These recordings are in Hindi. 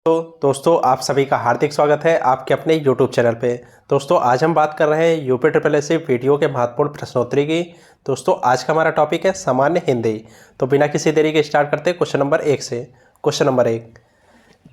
तो दोस्तों आप सभी का हार्दिक स्वागत है आपके अपने YouTube चैनल पे। दोस्तों आज हम बात कर रहे हैं UP triple S C video के महत्वपूर्ण प्रश्नोत्तरी की। दोस्तों आज का हमारा टॉपिक है सामान्य हिंदी। तो बिना किसी देरी के स्टार्ट करते हैं क्वेश्चन नंबर 1 से। क्वेश्चन नंबर 1,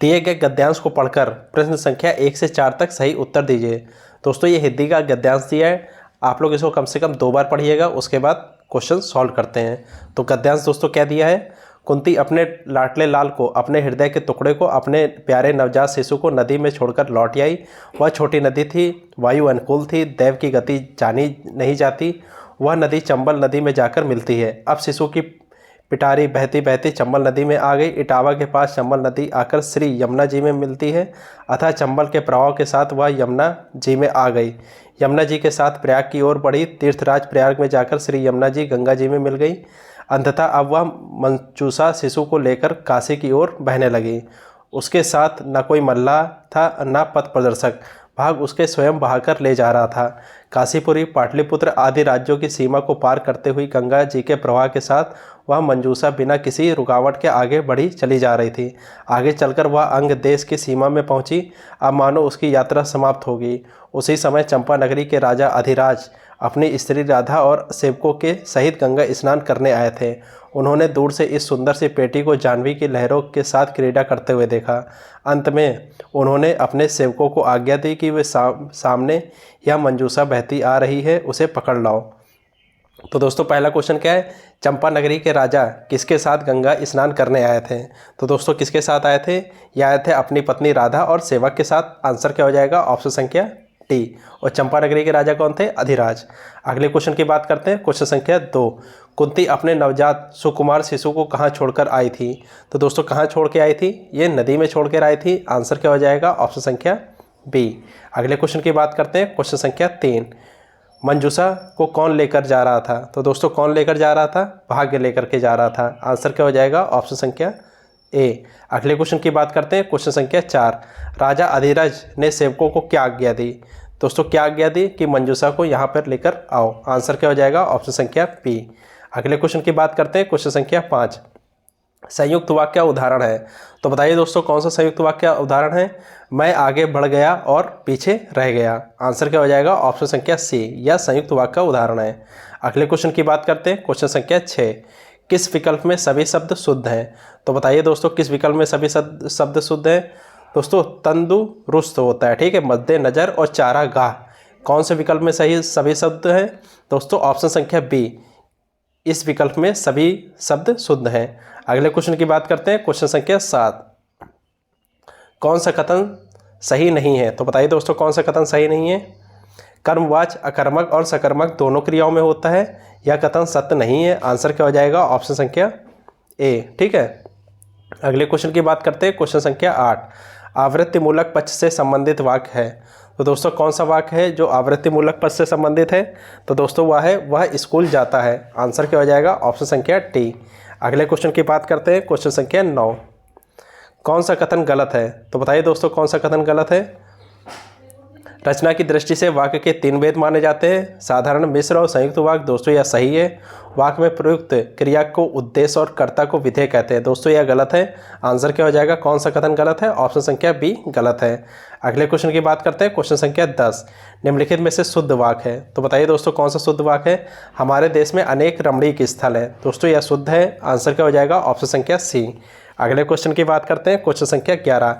दिए गए गद्यांश को पढ़कर प्रश्न संख्या 1 से 4 तक सही उत्तर दीजिए। दोस्तों ये हिंदी का गद्यांश दिया है, आप लोग इसको कम से कम 2 बार पढ़िएगा, उसके बाद क्वेश्चन सॉल्व करते हैं। तो गद्यांश दोस्तों क्या दिया है, कुंती अपने लाडले लाल को, अपने हृदय के टुकड़े को, अपने प्यारे नवजात शिशु को नदी में छोड़कर लौट आई। वह छोटी नदी थी, वायु अनुकूल थी, दैव की गति जानी नहीं जाती। वह नदी चंबल नदी में जाकर मिलती है। अब शिशु की पिटारी बहती बहती चंबल नदी में आ गई। इटावा के पास चंबल नदी आकर श्री यमुना जी में मिलती है। अतः चंबल के प्रवाह के साथ वह यमुना जी में आ गई। यमुना जी के साथ प्रयाग की ओर बढ़ी। तीर्थराज प्रयाग में जाकर श्री यमुना जी गंगा जी में मिल गई। अंततः अब वह मंचूसा शिशु को लेकर काशी की ओर बहने लगी। उसके साथ न कोई मल्लाह था न पथ प्रदर्शक, भाग उसके स्वयं बहाकर ले जा रहा था। काशीपुरी, पाटलिपुत्र आदि राज्यों की सीमा को पार करते हुई गंगा जी के प्रवाह के साथ वह मंजूषा बिना किसी रुकावट के आगे बढ़ी चली जा रही थी। आगे चलकर वह अंग देश की सीमा में पहुंची। अब मानो उसकी यात्रा समाप्त होगी। उसी समय चंपा नगरी के राजा अधिराज अपनी स्त्री राधा और सेवकों के सहित गंगा स्नान करने आए थे। उन्होंने दूर से इस सुंदर सी पेटी को जाह्नवी की लहरों के साथ क्रीड़ा करते हुए देखा। अंत में उन्होंने अपने सेवकों को आज्ञा दी कि वे सामने यह मंजूषा बहती आ रही है, उसे पकड़ लाओ। तो दोस्तों पहला क्वेश्चन क्या है, चंपा नगरी के राजा किसके साथ गंगा स्नान करने आए थे। तो दोस्तों किसके साथ आए थे, ये आए थे अपनी पत्नी राधा और सेवक के साथ। आंसर क्या हो जाएगा, ऑप्शन संख्या टी। और चंपा नगरी के राजा कौन थे, अधिराज। अगले क्वेश्चन की बात करते हैं, क्वेश्चन संख्या 2, कुंती अपने नवजात सुकुमार शिशु को कहाँ छोड़कर आई थी। तो दोस्तों कहाँ छोड़ के आई थी, ये नदी में छोड़कर आई थी। आंसर क्या हो जाएगा, ऑप्शन संख्या बी। अगले क्वेश्चन की बात करते हैं, क्वेश्चन संख्या 3, मंजूषा को कौन लेकर जा रहा था। तो दोस्तों कौन लेकर जा रहा था, भाग्य लेकर के जा रहा था। आंसर क्या हो जाएगा, ऑप्शन संख्या ए। अगले क्वेश्चन की बात करते हैं, क्वेश्चन संख्या 4, राजा अधिराज ने सेवकों को क्या आज्ञा दी। दोस्तों क्या आज्ञा दी कि मंजूषा को यहाँ पर लेकर आओ। आंसर क्या हो जाएगा, ऑप्शन संख्या पी। अगले क्वेश्चन की बात करते हैं, क्वेश्चन संख्या 5, संयुक्त वाक्य उदाहरण है। तो बताइए दोस्तों कौन सा संयुक्त वाक्य उदाहरण है, मैं आगे बढ़ गया और पीछे रह गया। आंसर क्या हो जाएगा, ऑप्शन संख्या सी, यह संयुक्त वाक्य उदाहरण है। अगले क्वेश्चन की बात करते हैं, क्वेश्चन संख्या 6, किस विकल्प में सभी शब्द शुद्ध हैं। तो बताइए दोस्तों किस विकल्प में सभी शब्द शुद्ध हैं। दोस्तों तंदुरुस्त होता है, ठीक है, मद्दे नज़र और चारागाह, कौन से विकल्प में सही सभी शब्द हैं। दोस्तों ऑप्शन संख्या बी, इस विकल्प में सभी शब्द शुद्ध हैं। अगले क्वेश्चन की बात करते हैं, क्वेश्चन संख्या 7, कौन सा कथन सही नहीं है। तो बताइए दोस्तों कौन सा कथन सही नहीं है, कर्मवाच अकर्मक और सकर्मक दोनों क्रियाओं में होता है, यह कथन सत्य नहीं है। आंसर क्या हो जाएगा, ऑप्शन संख्या ए, ठीक है। अगले क्वेश्चन की बात करते हैं, क्वेश्चन संख्या 8, आवृत्ति मूलक पक्ष से संबंधित वाक्य है। तो दोस्तों कौन सा वाक्य है जो आवृत्ति मूलक पक्ष से संबंधित है। तो दोस्तों वह है, वह स्कूल जाता है। आंसर क्या हो जाएगा, ऑप्शन संख्या टी। अगले क्वेश्चन की बात करते हैं, क्वेश्चन संख्या 9, कौन सा कथन गलत है। तो बताइए दोस्तों कौन सा कथन गलत है। रचना की दृष्टि से वाक्य के 3 भेद माने जाते हैं, साधारण, मिश्र और संयुक्त वाक्य। दोस्तों यह सही है। वाक्य में प्रयुक्त क्रिया को उद्देश्य और कर्ता को विधेय कहते हैं। दोस्तों यह गलत है। आंसर क्या हो जाएगा, कौन सा कथन गलत है, ऑप्शन संख्या बी गलत है। अगले क्वेश्चन की बात करते हैं, क्वेश्चन संख्या 10, निम्नलिखित में से शुद्ध वाक्य है। तो बताइए दोस्तों कौन सा शुद्ध वाक्य है, हमारे देश में अनेक रमणीक स्थल हैं। दोस्तों यह शुद्ध है। आंसर क्या हो जाएगा, ऑप्शन संख्या सी। अगले क्वेश्चन की बात करते हैं, क्वेश्चन संख्या 11,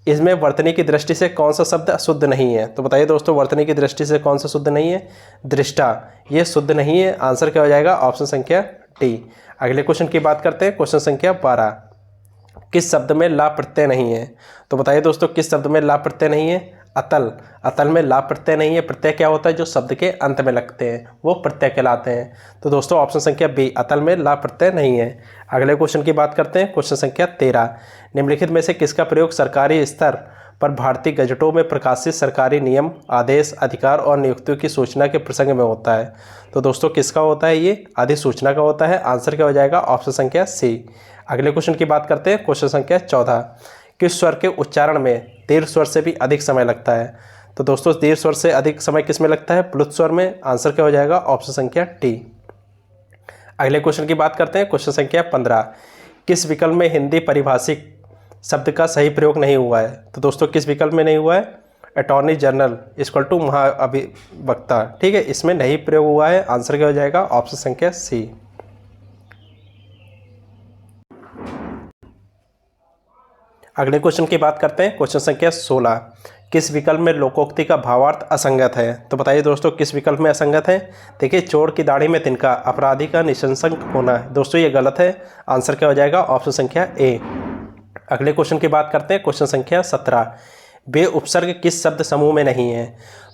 इसमें वर्तनी की दृष्टि से कौन सा शब्द शुद्ध नहीं है। तो बताइए दोस्तों वर्तनी की दृष्टि से कौन सा शुद्ध नहीं है, दृष्टा, ये शुद्ध नहीं है। आंसर क्या हो जाएगा, ऑप्शन संख्या डी। अगले क्वेश्चन की बात करते हैं, क्वेश्चन संख्या 12, किस शब्द में ला प्रत्यय नहीं है। तो बताइए दोस्तों किस शब्द में ला प्रत्यय नहीं है, अतल, अतल में ला प्रत्यय नहीं है। प्रत्यय क्या होता है, जो शब्द के अंत में लगते हैं वो प्रत्यय कहलाते हैं। तो दोस्तों ऑप्शन संख्या बी, अतल में ला प्रत्यय नहीं है। अगले क्वेश्चन की बात करते हैं, क्वेश्चन संख्या 13, निम्नलिखित में से किसका प्रयोग सरकारी स्तर पर भारतीय गजटों में प्रकाशित सरकारी नियम, आदेश, अधिकार और नियुक्तियों की सूचना के प्रसंग में होता है। तो दोस्तों किसका होता है, ये अधिसूचना का होता है। आंसर क्या हो जाएगा, ऑप्शन संख्या सी। अगले क्वेश्चन की बात करते हैं, क्वेश्चन संख्या 14, किस स्वर के उच्चारण में दीर्घ स्वर से भी अधिक समय लगता है। तो दोस्तों दीर्घ स्वर से अधिक समय किस में लगता है, प्लुत स्वर में। आंसर क्या हो जाएगा, ऑप्शन संख्या टी। अगले क्वेश्चन की बात करते हैं, क्वेश्चन संख्या 15, किस विकल्प में हिंदी पारिभाषिक शब्द का सही प्रयोग नहीं हुआ है। तो दोस्तों किस विकल्प में नहीं हुआ है? अटॉर्नी जनरल इक्वल टू महाअभिवक्ता, ठीक है, इसमें नहीं प्रयोग हुआ है। आंसर क्या हो जाएगा? ऑप्शन संख्या सी। अगले क्वेश्चन की बात करते हैं। क्वेश्चन संख्या 16, किस विकल्प में लोकोक्ति का भावार्थ असंगत है? तो बताइए दोस्तों किस विकल्प में असंगत है? देखिए, चोर की दाढ़ी में तिनका, अपराधी का निशंक होना। दोस्तों ये गलत है। आंसर क्या हो जाएगा? ऑप्शन संख्या ए। अगले क्वेश्चन की बात करते हैं। क्वेश्चन संख्या 17, बे उपसर्ग किस शब्द समूह में नहीं है?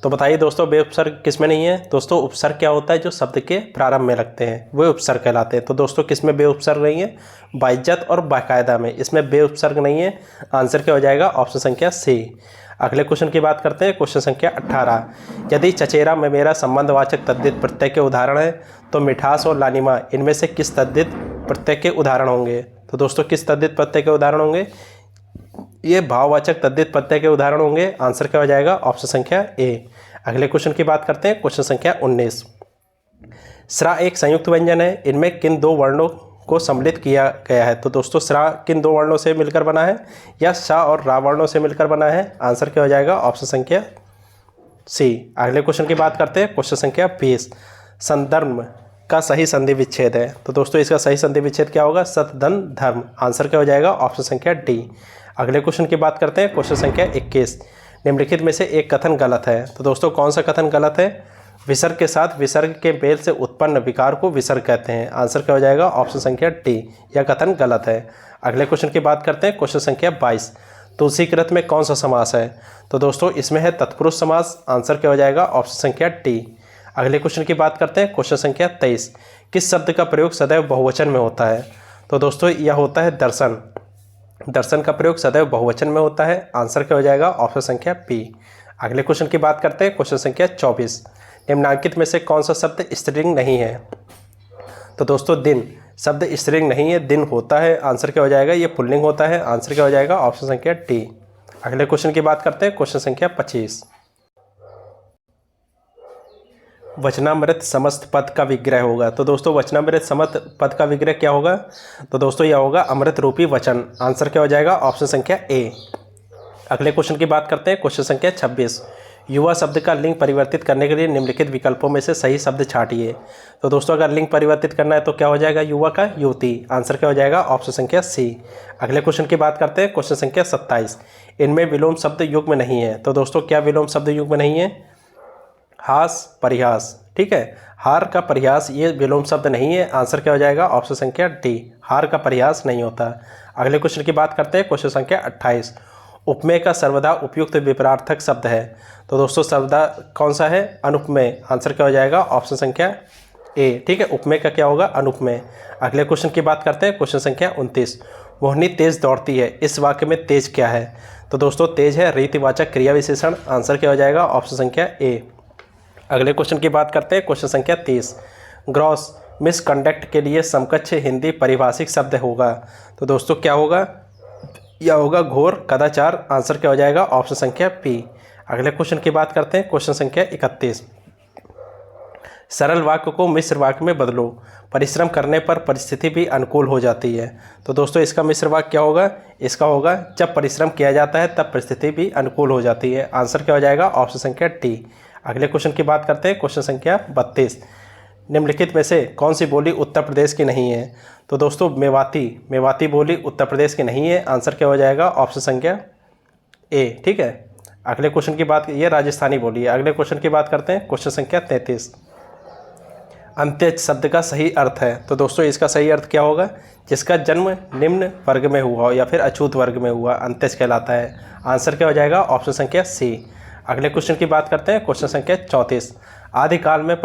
तो बताइए दोस्तों बे उपसर्ग किस में नहीं है? दोस्तों उपसर्ग क्या होता है? जो शब्द के प्रारंभ में लगते हैं वो उपसर्ग कहलाते हैं। तो दोस्तों किस में बे उपसर्ग नहीं है? बाइज्जत और बाकायदा में, इसमें बे उपसर्ग नहीं है। आंसर क्या हो जाएगा? ऑप्शन संख्या सी। अगले क्वेश्चन की बात करते हैं। क्वेश्चन संख्या 18, यदि चचेरा में मेरा संबंधवाचक तद्धित प्रत्यय के उदाहरण है तो मिठास और लालिमा इनमें से किस तद्धित प्रत्यय के उदाहरण होंगे? तो दोस्तों किस तद्धित प्रत्यय के उदाहरण होंगे? ये भाववाचक तद्धित प्रत्यय के उदाहरण होंगे। आंसर क्या हो जाएगा? ऑप्शन संख्या ए। अगले क्वेश्चन की बात करते हैं। क्वेश्चन संख्या 19, स्रा एक संयुक्त व्यंजन है, इनमें किन दो वर्णों को सम्मिलित किया गया है? तो दोस्तों स्रा किन दो वर्णों से मिलकर बना है? या शा और रा वर्णों से मिलकर बना है? आंसर क्या हो जाएगा? ऑप्शन संख्या सी। अगले क्वेश्चन की बात करते हैं। क्वेश्चन संख्या 20, संदर्भ का सही संधि विच्छेद है। तो दोस्तों इसका सही संधि विच्छेद क्या होगा? सत धन धर्म। आंसर क्या हो जाएगा? ऑप्शन संख्या डी। अगले क्वेश्चन की बात करते हैं। क्वेश्चन संख्या 21, निम्नलिखित में से एक कथन गलत है। तो दोस्तों कौन सा कथन गलत है? विसर्ग के साथ विसर्ग के मेल से उत्पन्न विकार को विसर्ग कहते हैं। आंसर क्या हो जाएगा? ऑप्शन संख्या डी, यह कथन गलत है। अगले क्वेश्चन की बात करते हैं। क्वेश्चन संख्या 22, तुलसी कृत में कौन सा समास है? तो दोस्तों इसमें है तत्पुरुष समास। आंसर क्या हो जाएगा? ऑप्शन संख्या डी। अगले क्वेश्चन की बात करते हैं। क्वेश्चन संख्या 23, किस शब्द का प्रयोग सदैव बहुवचन में होता है? तो दोस्तों यह होता है दर्शन। दर्शन का प्रयोग सदैव बहुवचन में होता है। आंसर क्या हो जाएगा? ऑप्शन संख्या बी। अगले क्वेश्चन की बात करते हैं। क्वेश्चन संख्या 24, निम्नलिखित में से कौन सा शब्द स्त्रीलिंग नहीं है? तो दोस्तों दिन शब्द स्त्रीलिंग नहीं है, दिन होता है। आंसर क्या हो जाएगा? ये पुल्लिंग होता है। आंसर क्या हो जाएगा? ऑप्शन संख्या डी। अगले क्वेश्चन की बात करते हैं। क्वेश्चन संख्या 25, वचनामृत समस्त पद का विग्रह होगा। तो दोस्तों वचनामृत समस्त पद का विग्रह क्या होगा? तो दोस्तों यह होगा अमृत रूपी वचन। आंसर क्या हो जाएगा? ऑप्शन संख्या ए। अगले क्वेश्चन की बात करते हैं। क्वेश्चन संख्या 26, युवा शब्द का लिंग परिवर्तित करने के लिए निम्नलिखित विकल्पों में से सही शब्द छांटिए। तो दोस्तों अगर लिंग परिवर्तित करना है तो क्या हो जाएगा? युवा का युवती। आंसर क्या हो जाएगा? ऑप्शन संख्या सी। अगले क्वेश्चन की बात करते हैं। क्वेश्चन संख्या 27, इनमें विलोम शब्द युग में नहीं है। तो दोस्तों क्या विलोम शब्द युग में नहीं है? हास परिहास, ठीक है, हार का परिहास ये विलोम शब्द नहीं है। आंसर क्या हो जाएगा? ऑप्शन संख्या डी, हार का परिहास नहीं होता। अगले क्वेश्चन की बात करते हैं। क्वेश्चन संख्या 28, उपमेय का सर्वदा उपयुक्त विपरार्थक शब्द है। तो दोस्तों सर्वदा कौन सा है? अनुपमेय। आंसर क्या हो जाएगा? ऑप्शन संख्या ए, ठीक है, उपमेय का क्या होगा? अनुपमेय। अगले क्वेश्चन की बात करते हैं। क्वेश्चन संख्या 29, मोहिनी तेज दौड़ती है, इस वाक्य में तेज क्या है? तो दोस्तों तेज है रीतिवाचक क्रिया विशेषण। आंसर क्या हो जाएगा? ऑप्शन संख्या ए। अगले क्वेश्चन की बात करते हैं। क्वेश्चन संख्या 30, ग्रॉस मिसकंडक्ट के लिए समकक्ष हिंदी परिभाषिक शब्द होगा। तो दोस्तों क्या होगा? यह होगा घोर कदाचार। आंसर क्या हो जाएगा? ऑप्शन संख्या पी। अगले क्वेश्चन की बात करते हैं। क्वेश्चन संख्या 31, सरल वाक्य को मिश्र वाक्य में बदलो, परिश्रम करने पर परिस्थिति भी अनुकूल हो जाती है। तो दोस्तों इसका मिश्र वाक्य क्या होगा? इसका होगा जब परिश्रम किया जाता है तब परिस्थिति भी अनुकूल हो जाती है। आंसर क्या हो जाएगा? ऑप्शन संख्या डी। अगले क्वेश्चन की बात करते हैं। क्वेश्चन संख्या 32, निम्नलिखित में से कौन सी बोली उत्तर प्रदेश की नहीं है? तो दोस्तों मेवाती बोली उत्तर प्रदेश की नहीं है। आंसर क्या हो जाएगा? ऑप्शन संख्या ए, ठीक है। अगले क्वेश्चन की बात, ये राजस्थानी बोली है। अगले क्वेश्चन की बात करते हैं। क्वेश्चन संख्या 33, अंत्यज शब्द का सही अर्थ है। तो दोस्तों इसका सही अर्थ क्या होगा? जिसका जन्म निम्न वर्ग में हुआ हो या फिर अछूत वर्ग में हुआ, अंत्यज कहलाता है। आंसर क्या हो जाएगा? ऑप्शन संख्या सी। अगले क्वेश्चन की बात करते हैं। क्वेश्चन संख्या 34, आदिकाल में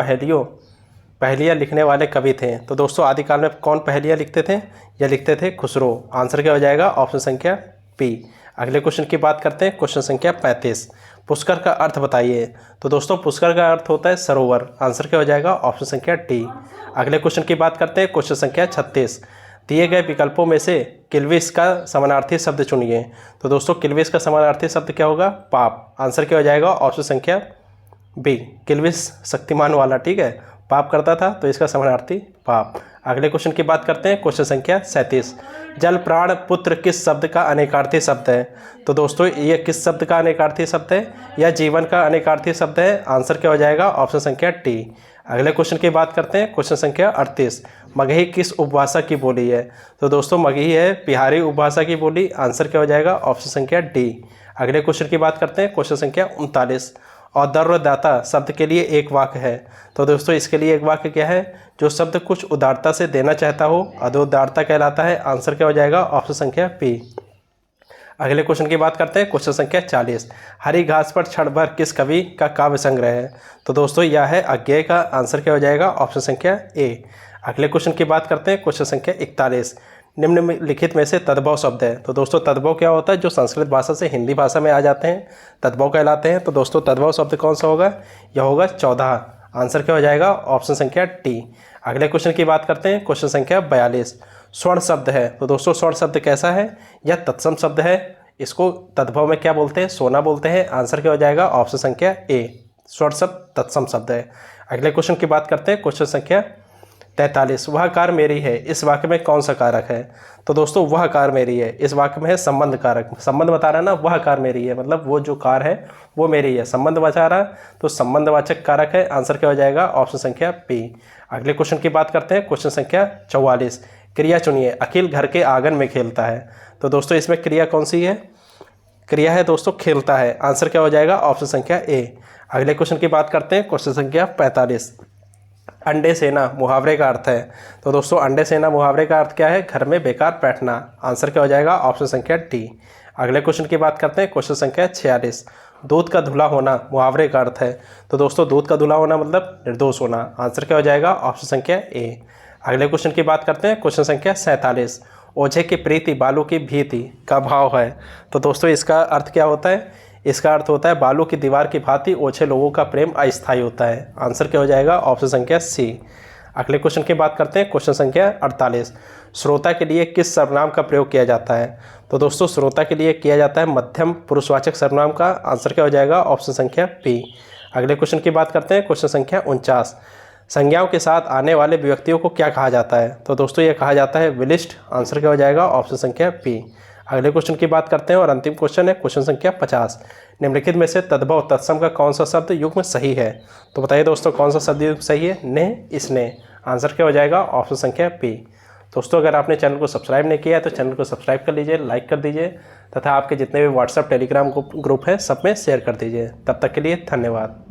पहेलियाँ लिखने वाले कवि थे। तो दोस्तों आदिकाल में कौन पहेलियाँ लिखते थे? यह लिखते थे खुसरो। आंसर क्या हो जाएगा? ऑप्शन संख्या पी। अगले क्वेश्चन की बात करते हैं। क्वेश्चन संख्या 35, पुष्कर का अर्थ बताइए। तो दोस्तों पुष्कर का अर्थ होता है सरोवर। आंसर क्या हो जाएगा? ऑप्शन संख्या डी। अगले क्वेश्चन की बात करते हैं। क्वेश्चन संख्या 36, दिए गए विकल्पों में से किल्विश का समानार्थी शब्द चुनिए। तो दोस्तों किल्विश का समानार्थी शब्द क्या होगा? पाप। आंसर क्या हो जाएगा? ऑप्शन संख्या बी, किल्विश शक्तिमान वाला, ठीक है, पाप करता था, तो इसका समानार्थी पाप। अगले क्वेश्चन की बात करते हैं, क्वेश्चन संख्या 37। जल प्राण पुत्र किस शब्द का अनेकार्थी शब्द है? तो दोस्तों ये किस शब्द का अनेकार्थी शब्द है या जीवन का अनेकार्थी शब्द है? आंसर क्या हो जाएगा? ऑप्शन संख्या डी। अगले क्वेश्चन की बात करते हैं, क्वेश्चन संख्या 38। मगही किस उपभाषा की बोली है? तो दोस्तों मगही है बिहारी उपभाषा की बोली। आंसर क्या हो जाएगा? ऑप्शन संख्या डी। अगले क्वेश्चन की बात करते हैं, क्वेश्चन संख्या 39। औदार्यदाता शब्द के लिए एक वाक्य है। तो दोस्तों इसके लिए एक वाक्य क्या है? जो शब्द कुछ उदारता से देना चाहता हो, अदोदारता कहलाता है। आंसर क्या हो जाएगा? ऑप्शन संख्या बी। अगले क्वेश्चन की बात करते हैं, क्वेश्चन संख्या 40। हरी घास पर क्षण भर किस कवि का काव्य संग्रह है? तो दोस्तों यह है अज्ञेय का। आंसर क्या हो जाएगा? ऑप्शन संख्या ए। अगले क्वेश्चन की बात करते हैं, क्वेश्चन संख्या 41। निम्नलिखित में से तद्भव शब्द है। तो दोस्तों तद्भव क्या होता है? जो संस्कृत भाषा से हिंदी भाषा में आ जाते हैं तद्भव कहलाते हैं। तो दोस्तों तद्भव शब्द कौन सा होगा? यह होगा 14। आंसर क्या हो जाएगा? ऑप्शन संख्या डी। अगले क्वेश्चन की बात करते हैं, क्वेश्चन संख्या 42। स्वर्ण शब्द है। तो दोस्तों स्वर्ण शब्द कैसा है? यह तत्सम शब्द है। इसको तद्भव में क्या बोलते हैं? सोना बोलते हैं। आंसर क्या हो जाएगा? ऑप्शन संख्या ए। स्वर्ण शब्द तत्सम शब्द है। अगले क्वेश्चन की बात करते हैं, क्वेश्चन संख्या 43। वह कार मेरी है, इस वाक्य में कौन सा कारक है? तो दोस्तों वह कार मेरी है, इस वाक्य में है संबंध कारक। संबंध बता रहा है ना, वह कार मेरी है, मतलब वो जो कार है वो मेरी है। संबंध बता रहा तो संबंधवाचक कारक है। आंसर क्या हो जाएगा? ऑप्शन संख्या बी। अगले क्वेश्चन की बात करते हैं, क्वेश्चन संख्या 44। क्रिया चुनिए। अखिल घर के आंगन में खेलता है। तो दोस्तों इसमें क्रिया कौन सी है? क्रिया है दोस्तों खेलता है। आंसर क्या हो जाएगा? ऑप्शन संख्या ए। अगले क्वेश्चन की बात करते हैं, क्वेश्चन संख्या 45। अंडे सेना मुहावरे का अर्थ है। तो दोस्तों अंडे सेना मुहावरे का अर्थ क्या है? घर में बेकार बैठना। आंसर क्या हो जाएगा? ऑप्शन संख्या डी। अगले क्वेश्चन की बात करते हैं, क्वेश्चन संख्या 46। दूध का धुला होना मुहावरे का अर्थ है। तो दोस्तों दूध का धुला होना मतलब निर्दोष होना। आंसर क्या हो जाएगा? ऑप्शन संख्या ए। अगले क्वेश्चन की बात करते हैं, क्वेश्चन संख्या 47। ओझे की प्रीति बालू की भीति का भाव है। तो दोस्तों इसका अर्थ क्या होता है? इसका अर्थ होता है बालू की दीवार की भांति ओछे लोगों का प्रेम अस्थायी होता है। आंसर क्या हो जाएगा? ऑप्शन संख्या सी। अगले क्वेश्चन की बात करते हैं, क्वेश्चन संख्या 48। श्रोता के लिए किस सर्वनाम का प्रयोग किया जाता है? तो दोस्तों श्रोता के लिए किया जाता है मध्यम पुरुषवाचक सर्वनाम का। आंसर क्या हो जाएगा? ऑप्शन संख्या बी। अगले क्वेश्चन की बात करते हैं, क्वेश्चन संख्या 49। संज्ञाओं के साथ आने वाले व्यक्तियों को क्या कहा जाता है? तो दोस्तों ये कहा जाता है विलिष्ट। आंसर क्या हो जाएगा? ऑप्शन संख्या बी। अगले क्वेश्चन की बात करते हैं और अंतिम क्वेश्चन है क्वेश्चन संख्या 50। निम्नलिखित में से तद्भव तत्सम का कौन सा शब्द युग्म सही है? तो बताइए दोस्तों कौन सा शब्द युग्म सही है? ने, इसने। आंसर क्या हो जाएगा? ऑप्शन संख्या बी। दोस्तों अगर आपने चैनल को सब्सक्राइब नहीं किया है तो चैनल को सब्सक्राइब कर लीजिए, लाइक कर दीजिए तथा आपके जितने भी व्हाट्सएप टेलीग्राम ग्रुप हैं सब में शेयर कर दीजिए। तब तक के लिए धन्यवाद।